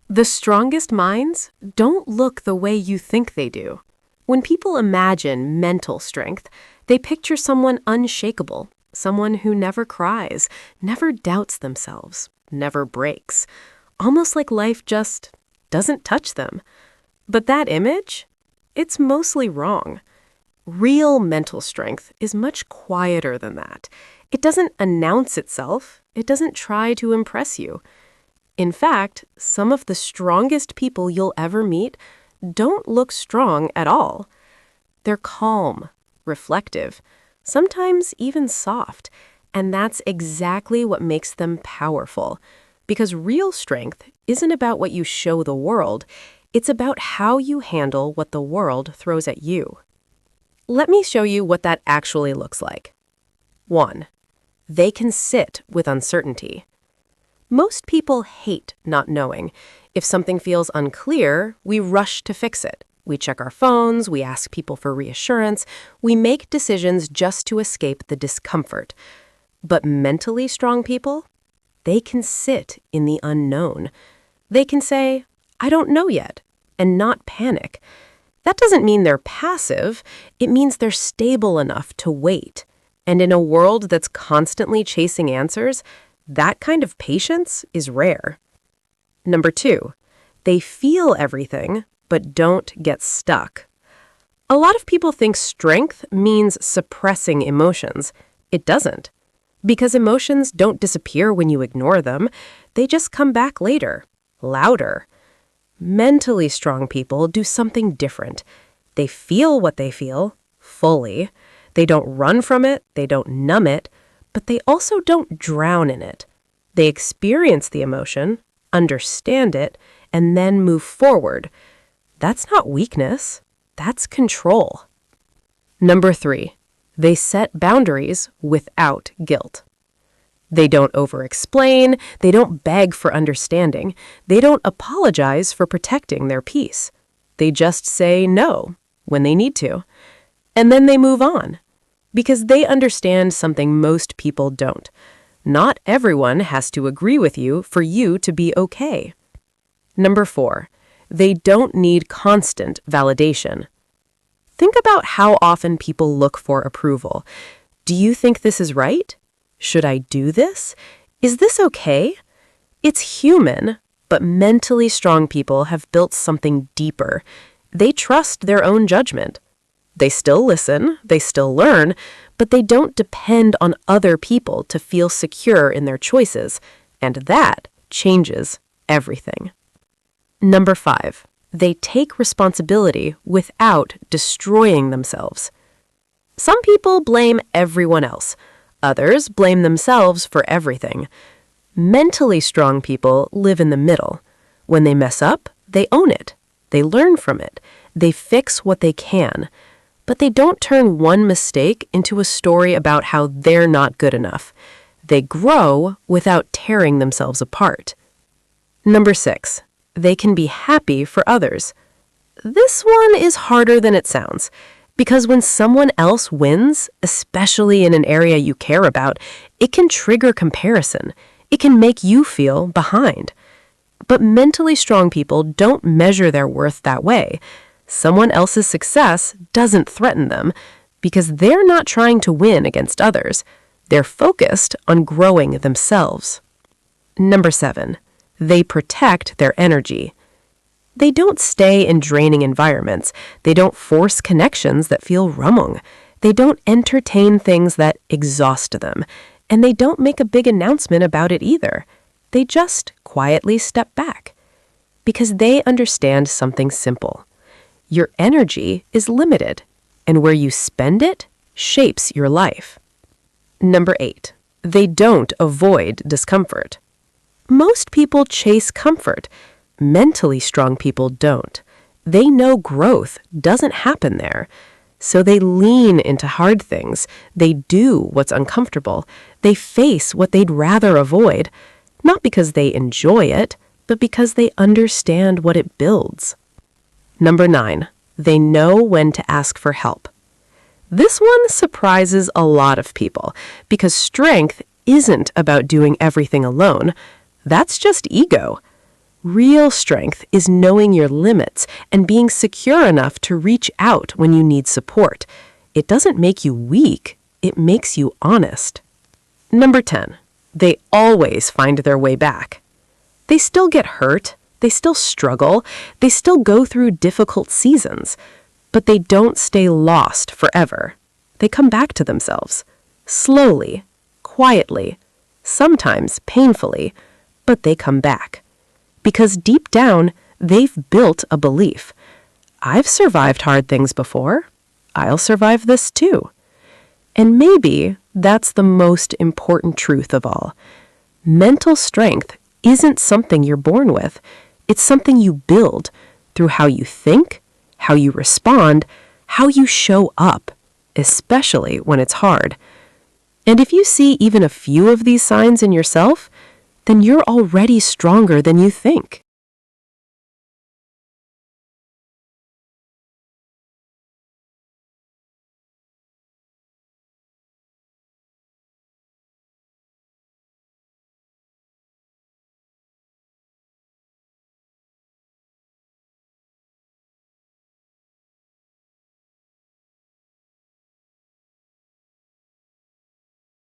The strongest minds don't look the way you think they do. When people imagine mental strength, they picture someone unshakable, someone who never cries, never doubts themselves, never breaks, almost like life just doesn't touch them. But that image? It's mostly wrong. Real mental strength is much quieter than that. It doesn't announce itself. It doesn't try to impress you. In fact, some of the strongest people you'll ever meet don't look strong at all. They're calm, reflective, sometimes even soft, and that's exactly what makes them powerful. Because real strength isn't about what you show the world, it's about how you handle what the world throws at you. Let me show you what that actually looks like. 1. They can sit with uncertainty. Most people hate not knowing. If something feels unclear, we rush to fix it. We check our phones, we ask people for reassurance, we make decisions just to escape the discomfort. But mentally strong people, they can sit in the unknown. They can say, "I don't know yet," and not panic. That doesn't mean they're passive. It means they're stable enough to wait. And in a world that's constantly chasing answers, that kind of patience is rare. 2, they feel everything, but don't get stuck. A lot of people think strength means suppressing emotions. It doesn't. Because emotions don't disappear when you ignore them. They just come back later, louder. Mentally strong people do something different. They feel what they feel, fully. They don't run from it, they don't numb it, but they also don't drown in it. They experience the emotion, understand it, and then move forward. That's not weakness, that's control. 3, they set boundaries without guilt. They don't over-explain, they don't beg for understanding, they don't apologize for protecting their peace. They just say no when they need to, and then they move on. Because they understand something most people don't. Not everyone has to agree with you for you to be okay. 4, they don't need constant validation. Think about how often people look for approval. Do you think this is right? Should I do this? Is this okay? It's human, but mentally strong people have built something deeper. They trust their own judgment. They still listen, they still learn, but they don't depend on other people to feel secure in their choices, and that changes everything. 5, they take responsibility without destroying themselves. Some people blame everyone else. Others blame themselves for everything. Mentally strong people live in the middle. When they mess up, they own it. They learn from it. They fix what they can. But they don't turn one mistake into a story about how they're not good enough. They grow without tearing themselves apart. 6, they can be happy for others. This one is harder than it sounds, because when someone else wins, especially in an area you care about, it can trigger comparison. It can make you feel behind. But mentally strong people don't measure their worth that way. Someone else's success doesn't threaten them because they're not trying to win against others. They're focused on growing themselves. 7, they protect their energy. They don't stay in draining environments. They don't force connections that feel wrong. They don't entertain things that exhaust them. And they don't make a big announcement about it either. They just quietly step back. Because they understand something simple. Your energy is limited, and where you spend it shapes your life. 8, they don't avoid discomfort. Most people chase comfort. Mentally strong people don't. They know growth doesn't happen there. So they lean into hard things. They do what's uncomfortable. They face what they'd rather avoid, not because they enjoy it, but because they understand what it builds. 9, they know when to ask for help. This one surprises a lot of people because strength isn't about doing everything alone. That's just ego. Real strength is knowing your limits and being secure enough to reach out when you need support. It doesn't make you weak, it makes you honest. Number 10, they always find their way back. They still get hurt, they still struggle, they still go through difficult seasons, but they don't stay lost forever. They come back to themselves, slowly, quietly, sometimes painfully, but they come back. Because deep down, they've built a belief. I've survived hard things before. I'll survive this too. And maybe that's the most important truth of all. Mental strength isn't something you're born with. It's something you build through how you think, how you respond, how you show up, especially when it's hard. And if you see even a few of these signs in yourself, then you're already stronger than you think.